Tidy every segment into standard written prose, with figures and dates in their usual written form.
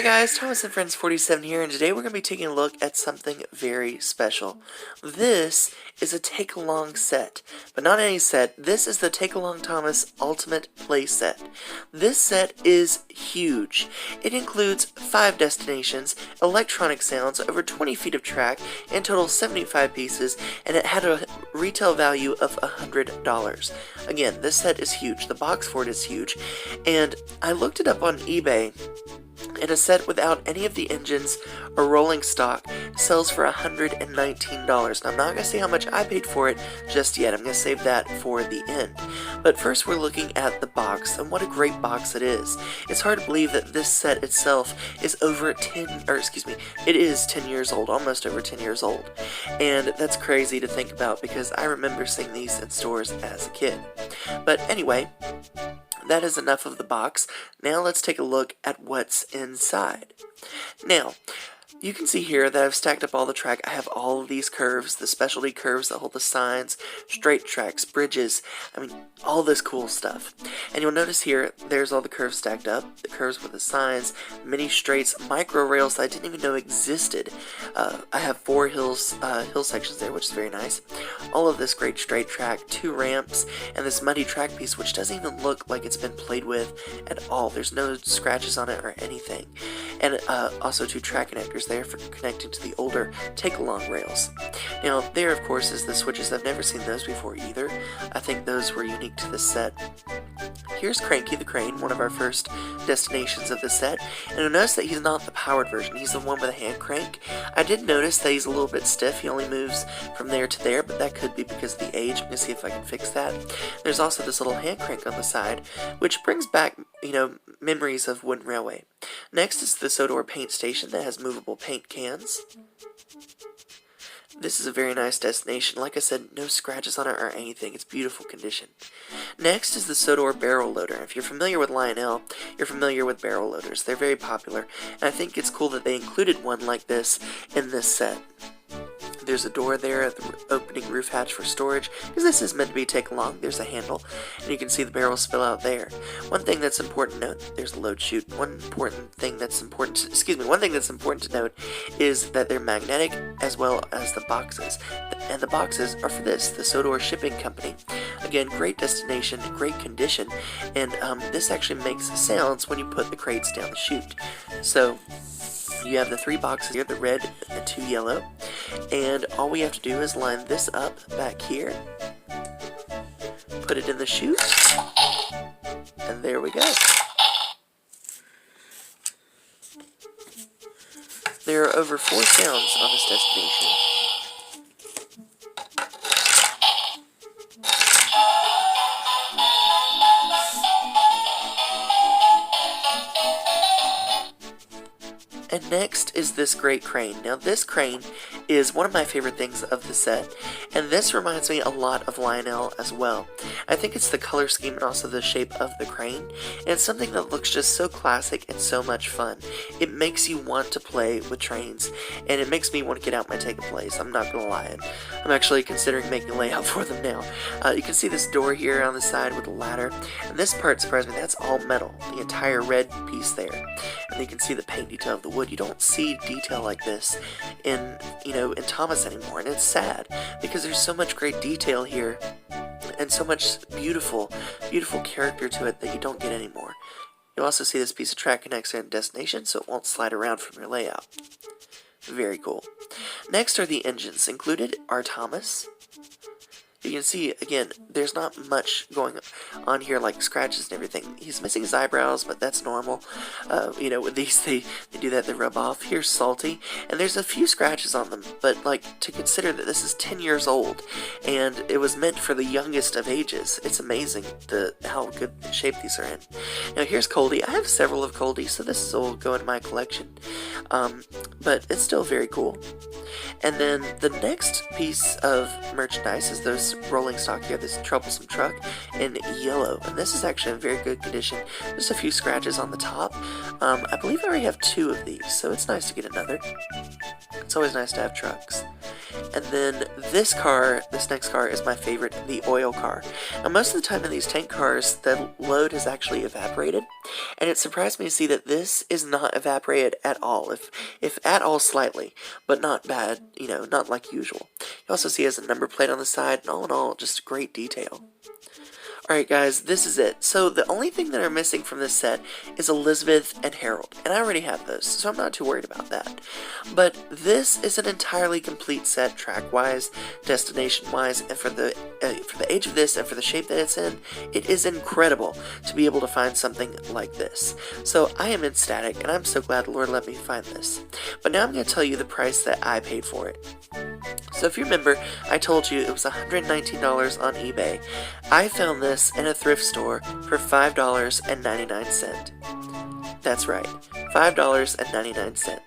guys, Thomas and Friends 47 here, and today we're going to be taking a look at something very special. This is a take-along set, but not any set. This is the Take-Along Thomas Ultimate Playset. This set is huge. It includes 5 destinations, electronic sounds, over 20 feet of track, and total 75 pieces, and it had a retail value of $100. Again, this set is huge. The box for it is huge, and I looked it up on eBay. And a set without any of the engines or rolling stock sells for $119. Now, I'm not going to say how much I paid for it just yet. I'm going to save that for the end. But first, we're looking at the box, and what a great box it is. It's hard to believe that this set itself is it is 10 years old, almost over 10 years old. And that's crazy to think about because I remember seeing these in stores as a kid. But anyway, that is enough of the box. Now let's take a look at what's inside. Now, you can see here that I've stacked up all the track. I have all of these curves, the specialty curves that hold the signs, straight tracks, bridges, all this cool stuff. And you'll notice here, there's all the curves stacked up, the curves with the signs, mini straights, micro rails that I didn't even know existed. I have 4 hill sections there, which is very nice. All of this great straight track, 2 ramps, and this muddy track piece, which doesn't even look like it's been played with at all. There's no scratches on it or anything. And also 2 track connectors there for connecting to the older take-along rails. Now, there, of course, is the switches. I've never seen those before either. I think those were unique to this set. Here's Cranky the Crane, one of our first destinations of the set, and you'll notice that he's not the powered version. He's the one with a hand crank. I did notice that he's a little bit stiff. He only moves from there to there, but that could be because of the age. I'm going to see if I can fix that. There's also this little hand crank on the side, which brings back, memories of Wooden Railway. Next is the Sodor paint station that has movable paint cans. This is a very nice destination. Like I said, no scratches on it or anything. It's beautiful condition. Next is the Sodor barrel loader. If you're familiar with Lionel, you're familiar with barrel loaders. They're very popular, and I think it's cool that they included one like this in this set. There's a door there at the opening roof hatch for storage, because this is meant to be take-along. There's a handle, and you can see the barrel spill out there. One thing that's important to note, there's a load chute. One thing that's important to note is that they're magnetic as well as the boxes. And the boxes are for this, the Sodor Shipping Company. Again, great destination, great condition, and this actually makes sounds when you put the crates down the chute. So you have the 3 boxes here, the red and 2 yellow, and all we have to do is line this up back here, put it in the chute, and there we go. There are over 4 sounds on this destination. And next is this great crane. Now, this crane is one of my favorite things of the set, and this reminds me a lot of Lionel as well. I think it's the color scheme and also the shape of the crane, and it's something that looks just so classic and so much fun. It makes you want to play with trains, and it makes me want to get out my take-a-plays. I'm not gonna lie. I'm actually considering making a layout for them now. You can see this door here on the side with a ladder, and this part surprised me. That's all metal, the entire red piece there. And you can see the paint detail of the wood. You don't see detail like this in Thomas anymore, and it's sad because there's so much great detail here and so much beautiful character to it that you don't get anymore. You'll also see this piece of track connects to a destination, so it won't slide around from your layout. Very cool. Next are the engines. Included are Thomas. You can see, again, there's not much going on here like scratches and everything. He's missing his eyebrows, but that's normal. With these, they do that, they rub off. Here's Salty, and there's a few scratches on them, but, to consider that this is 10 years old, and it was meant for the youngest of ages. It's amazing how good shape these are in. Now, here's Coldy. I have several of Coldy, so this will go in my collection, but it's still very cool. And then the next piece of merchandise is those this rolling stock here, this troublesome truck, in yellow. And this is actually in very good condition. Just a few scratches on the top. I believe I already have 2 of these, so it's nice to get another. It's always nice to have trucks. And then this next car is my favorite, the oil car. Now most of the time in these tank cars, the load has actually evaporated, and it surprised me to see that this is not evaporated at all, if at all slightly, but not bad, you know, not like usual. You also see it has a number plate on the side, and all in all, just great detail. Alright guys, this is it. So the only thing that are missing from this set is Elizabeth and Harold, and I already have those, so I'm not too worried about that. But this is an entirely complete set, track-wise, destination-wise, and for the age of this and for the shape that it's in, it is incredible to be able to find something like this. So I am ecstatic, and I'm so glad the Lord let me find this. But now I'm going to tell you the price that I paid for it. So if you remember, I told you it was $119 on eBay. I found this in a thrift store for $5.99. That's right, $5.99.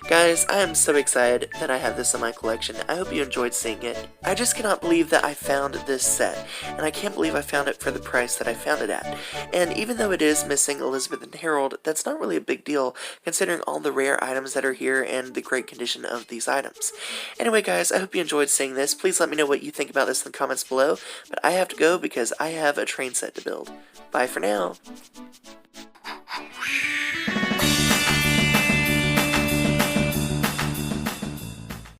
Guys, I am so excited that I have this in my collection. I hope you enjoyed seeing it. I just cannot believe that I found this set, and I can't believe I found it for the price that I found it at. And even though it is missing Elizabeth and Harold, that's not really a big deal considering all the rare items that are here and the great condition of these items. Anyway guys, I hope you enjoyed seeing this. Please let me know what you think about this in the comments below, but I have to go because I have a train set to build. Bye for now.